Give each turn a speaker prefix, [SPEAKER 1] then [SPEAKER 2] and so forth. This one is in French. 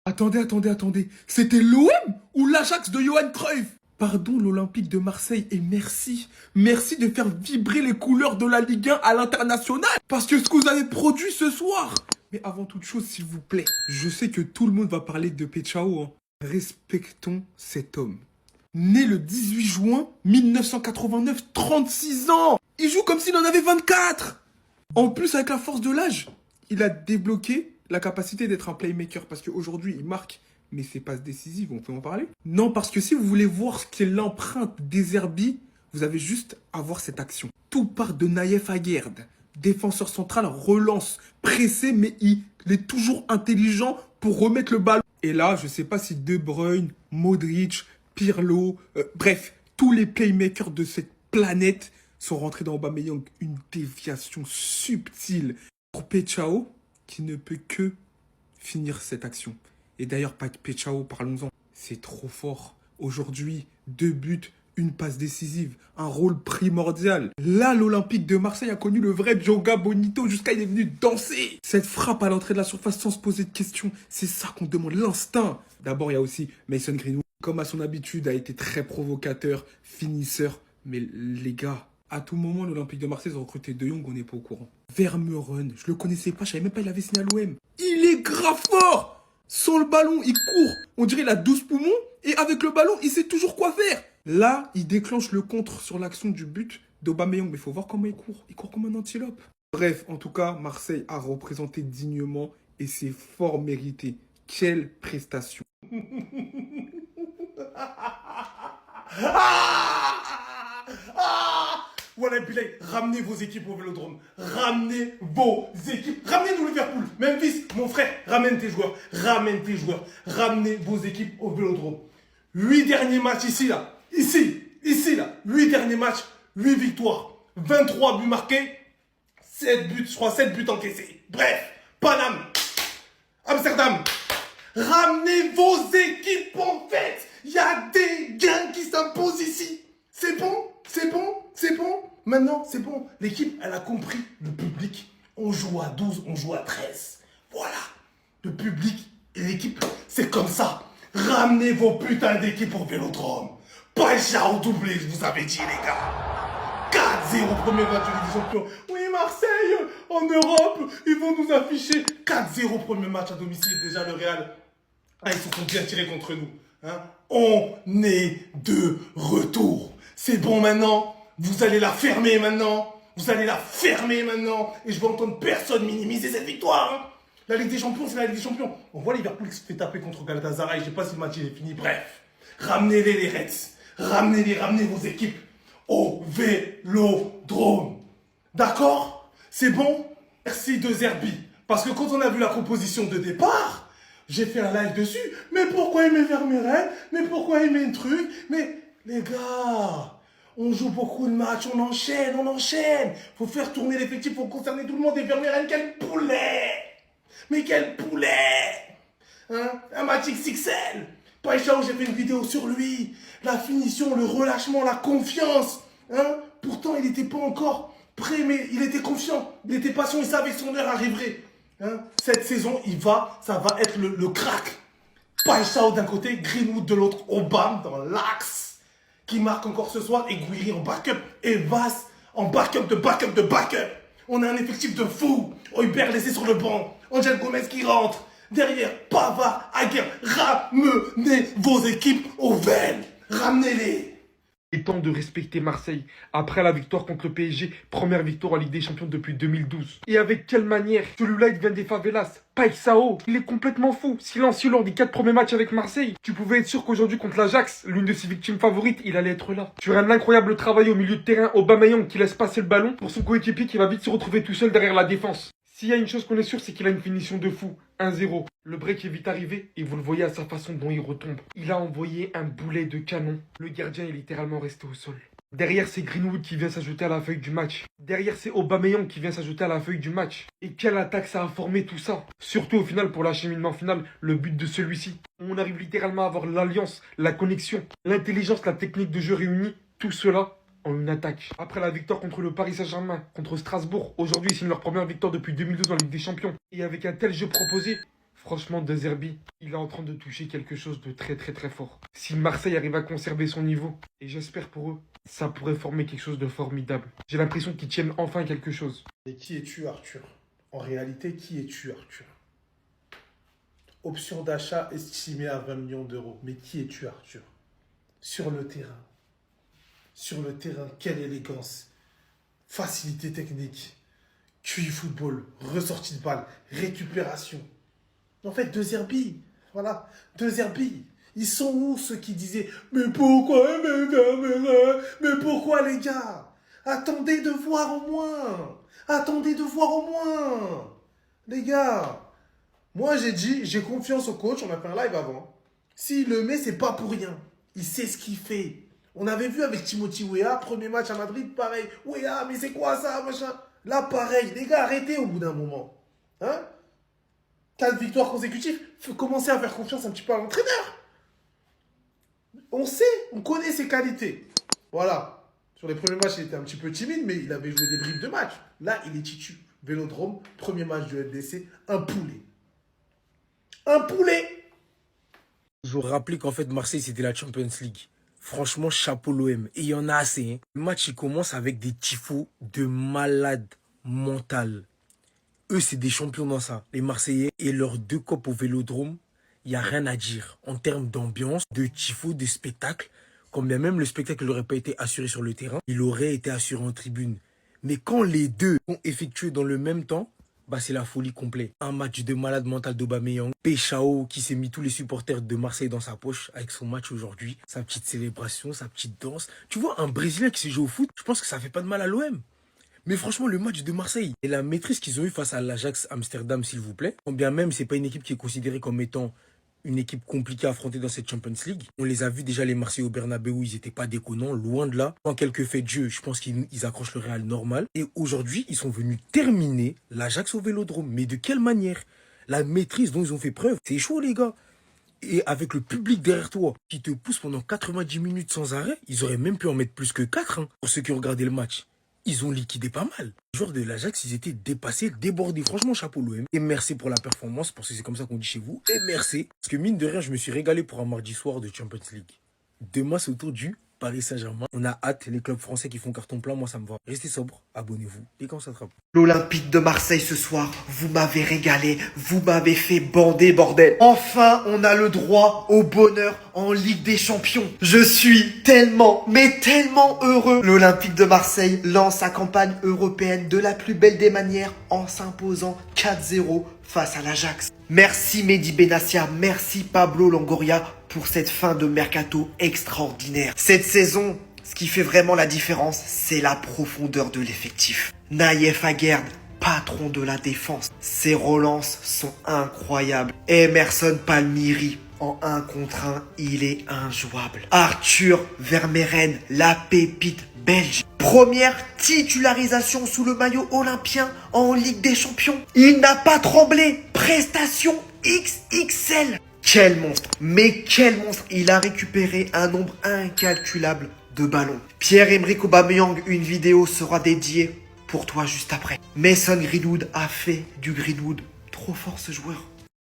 [SPEAKER 1] Attendez. C'était l'OM ou l'Ajax de Johan Cruyff? Pardon l'Olympique de Marseille et merci. Merci de faire vibrer les couleurs de la Ligue 1 à l'international. Parce que ce que vous avez produit ce soir. Mais avant toute chose, s'il vous plaît, je sais que tout le monde va parler de Péchao, hein. Respectons cet homme. Né le 18 juin 1989, 36 ans. Il joue comme s'il en avait 24. En plus, avec la force de l'âge, il a débloqué la capacité d'être un playmaker. Parce qu'aujourd'hui, il marque, mais ses passes décisives, on peut en parler. Non, parce que si vous voulez voir ce qu'est l'empreinte des Herbie, vous avez juste à voir cette action. Tout part de Naïef Aguerd. Défenseur central, relance, pressé, mais il est toujours intelligent pour remettre le ballon. Et là, je ne sais pas si De Bruyne, Modric, Pirlo, bref, tous les playmakers de cette planète sont rentrés dans Aubameyang. Une déviation subtile pour Péchao qui ne peut que finir cette action. Et d'ailleurs, Péchao, parlons-en, c'est trop fort. Aujourd'hui, 2 buts, une passe décisive, un rôle primordial. Là, l'Olympique de Marseille a connu le vrai Diogo Bonito jusqu'à il est venu danser. Cette frappe à l'entrée de la surface sans se poser de questions, c'est ça qu'on demande, l'instinct. D'abord, il y a aussi Mason Greenwood, comme à son habitude, a été très provocateur, finisseur. Mais les gars, à tout moment, l'Olympique de Marseille a recruté De Jong, on n'est pas au courant. Vermeuren, je le connaissais pas, je savais même pas qu'il avait signé à l'OM. Il est grave fort. Sans le ballon, il court. On dirait qu'il a 12 poumons. Et avec le ballon, il sait toujours quoi faire. Là, il déclenche le contre sur l'action du but d'Aubameyang. Mais il faut voir comment il court. Il court comme un antilope. Bref, en tout cas, Marseille a représenté dignement et c'est fort mérité. Quelle prestation.
[SPEAKER 2] Voilà, Bilay, ramenez vos équipes au Vélodrome. Ramenez vos équipes. Ramenez-nous Liverpool. Memphis, mon frère, ramène tes joueurs. Ramène tes joueurs. Ramenez vos équipes au Vélodrome. 8 derniers matchs ici, là. Ici, là. 8 derniers matchs, 8 victoires. 23 buts marqués. 7 buts, je crois, 7 buts encaissés. Bref, Paname, Amsterdam. Ramenez vos équipes en fait. Il y a des gains qui s'imposent ici. C'est bon. Maintenant, c'est bon. L'équipe, elle a compris. Le public, on joue à 12, on joue à 13. Voilà. Le public et l'équipe, c'est comme ça. Ramenez vos putains d'équipes au Vélodrome. Pas au doublé, je vous avais dit, les gars. 4-0, premier match de Ligue des Champions. Oui, Marseille, en Europe, ils vont nous afficher. 4-0, premier match à domicile. Déjà, le Real, ils se sont bien tirés contre nous. Hein? On est de retour. C'est bon maintenant. Vous allez la fermer maintenant. Et je vais entendre personne minimiser cette victoire. Hein? La Ligue des Champions, c'est la Ligue des Champions. On voit Liverpool qui se fait taper contre Galatasaray. Je sais pas si le match il est fini. Bref. Ramenez-les, les Reds. Ramenez vos équipes au Vélodrome. D'accord? C'est bon? Merci de Zerbi. Parce que quand on a vu la composition de départ, j'ai fait un live dessus. Mais pourquoi il met Vermeeren? Mais pourquoi il met un truc? Mais les gars, on joue beaucoup de matchs, on enchaîne. Faut faire tourner l'effectif, faut concerner tout le monde. Et Vermeeren, quel poulet! Mais quel poulet! Hein? Un match XXL. Païcha, j'ai fait une vidéo sur lui. La finition, le relâchement, la confiance. Hein? Pourtant, il n'était pas encore prêt, mais il était confiant. Il était patient, il savait que son heure arriverait. Hein? Cette saison, ça va être le crack. Païcha d'un côté, Greenwood de l'autre, Aubame dans l'axe, qui marque encore ce soir, et Guiri en backup, et Vass en backup de backup. On a un effectif de fou. Hubert laissé sur le banc. Angel Gomez qui rentre. Derrière, Pavard, Aguirre. Ramenez vos équipes au Vel. Ramenez-les.
[SPEAKER 3] Il est temps de respecter Marseille. Après la victoire contre le PSG, première victoire en Ligue des Champions depuis 2012. Et avec quelle manière? Celui-là, il vient des favelas. Paixao, il est complètement fou. Silencieux lors des 4 premiers matchs avec Marseille. Tu pouvais être sûr qu'aujourd'hui contre l'Ajax, l'une de ses victimes favorites, il allait être là. Sur un incroyable travail au milieu de terrain, Aubameyang qui laisse passer le ballon pour son coéquipier qui va vite se retrouver tout seul derrière la défense. S'il y a une chose qu'on est sûr, c'est qu'il a une finition de fou. 1-0. Le break est vite arrivé et vous le voyez à sa façon dont il retombe. Il a envoyé un boulet de canon. Le gardien est littéralement resté au sol. Derrière, c'est Greenwood qui vient s'ajouter à la feuille du match. Derrière, c'est Aubameyang qui vient s'ajouter à la feuille du match. Et quelle attaque ça a formé tout ça. Surtout au final, pour l'acheminement final, le but de celui-ci. On arrive littéralement à avoir l'alliance, la connexion, l'intelligence, la technique de jeu réunie. Tout cela en une attaque. Après la victoire contre le Paris Saint-Germain, contre Strasbourg, aujourd'hui ils signent leur première victoire depuis 2012 en Ligue des Champions. Et avec un tel jeu proposé, Franchement, De Zerbi, il est en train de toucher quelque chose de très très très fort. Si Marseille arrive à conserver son niveau, et j'espère pour eux, ça pourrait former quelque chose de formidable. J'ai l'impression qu'ils tiennent enfin quelque chose.
[SPEAKER 2] Et qui es-tu, Arthur? En réalité, qui es-tu, Arthur? Option d'achat estimée à 20 millions d'euros. Mais qui es-tu, Arthur? Sur le terrain. Sur le terrain, quelle élégance. Facilité technique. QI football. Ressortie de balle. Récupération. En fait, De Zerbi. Voilà. De Zerbi. Ils sont où ceux qui disaient mais pourquoi, mais pourquoi les gars? Attendez de voir au moins. Attendez de voir au moins. Les gars. Moi, j'ai dit, j'ai confiance au coach. On a fait un live avant. S'il le met, c'est pas pour rien. Il sait ce qu'il fait. On avait vu avec Timothy Weah, premier match à Madrid, pareil. Weah, mais c'est quoi ça, machin? Là, pareil. Les gars, arrêtez au bout d'un moment. Hein? 4 victoires consécutives. Faut commencer à faire confiance un petit peu à l'entraîneur. On sait, on connaît ses qualités. Voilà. Sur les premiers matchs, il était un petit peu timide, mais il avait joué des bribes de match. Là, il est titu. Vélodrome, premier match du LDC, un poulet. Un poulet!
[SPEAKER 1] Je vous rappelle qu'en fait, Marseille, c'était la Champions League. Franchement, chapeau l'OM. Et il y en a assez. Hein. Le match, il commence avec des tifos de malades mentales. Eux, c'est des champions dans ça. Les Marseillais et leurs 2 copes au Vélodrome, il n'y a rien à dire. En termes d'ambiance, de tifos, de spectacle, quand bien même le spectacle n'aurait pas été assuré sur le terrain, il aurait été assuré en tribune. Mais quand les deux sont effectués dans le même temps, bah c'est la folie complète. Un match de malade mental d'Aubameyang. Péchao qui s'est mis tous les supporters de Marseille dans sa poche avec son match aujourd'hui. Sa petite célébration, sa petite danse. Tu vois, un Brésilien qui se joue au foot, je pense que ça fait pas de mal à l'OM. Mais franchement, le match de Marseille et la maîtrise qu'ils ont eu face à l'Ajax Amsterdam, s'il vous plaît, quand bien même c'est pas une équipe qui est considérée comme étant une équipe compliquée à affronter dans cette Champions League. On les a vus déjà, les Marseillais au Bernabeu, ils étaient pas déconnants, loin de là. En quelques faits de jeu, je pense qu'ils accrochent le Real normal. Et aujourd'hui, ils sont venus terminer l'Ajax au Vélodrome. Mais de quelle manière? La maîtrise dont ils ont fait preuve, c'est chaud les gars. Et avec le public derrière toi qui te pousse pendant 90 minutes sans arrêt, ils auraient même pu en mettre plus que 4 hein, pour ceux qui ont regardé le match. Ils ont liquidé pas mal. Les joueurs de l'Ajax, ils étaient dépassés, débordés. Franchement, chapeau l'OM. Et merci pour la performance, parce que c'est comme ça qu'on dit chez vous. Et merci. Parce que mine de rien, je me suis régalé pour un mardi soir de Champions League. Demain, c'est autour du Paris Saint-Germain. On a hâte, les clubs français qui font carton plein, moi ça me va. Restez sobre, abonnez-vous. Et quand ça attrape.
[SPEAKER 4] L'Olympique de Marseille ce soir, vous m'avez régalé, vous m'avez fait bander bordel. Enfin, on a le droit au bonheur en Ligue des Champions. Je suis tellement, mais tellement heureux. L'Olympique de Marseille lance sa campagne européenne de la plus belle des manières en s'imposant 4-0 face à l'Ajax. Merci Mehdi Benassia, merci Pablo Longoria pour cette fin de mercato extraordinaire. Cette saison, ce qui fait vraiment la différence, c'est la profondeur de l'effectif. Naïef Aguerd, patron de la défense. Ses relances sont incroyables. Emerson Palmieri, en 1 contre 1, il est injouable. Arthur Vermeeren, la pépite belge. Première titularisation sous le maillot olympien en Ligue des Champions. Il n'a pas tremblé. Prestation XXL. Quel monstre, mais quel monstre. Il a récupéré un nombre incalculable de ballons. Pierre-Emerick Aubameyang, une vidéo sera dédiée pour toi juste après. Mason Greenwood a fait du Greenwood. Trop fort ce joueur.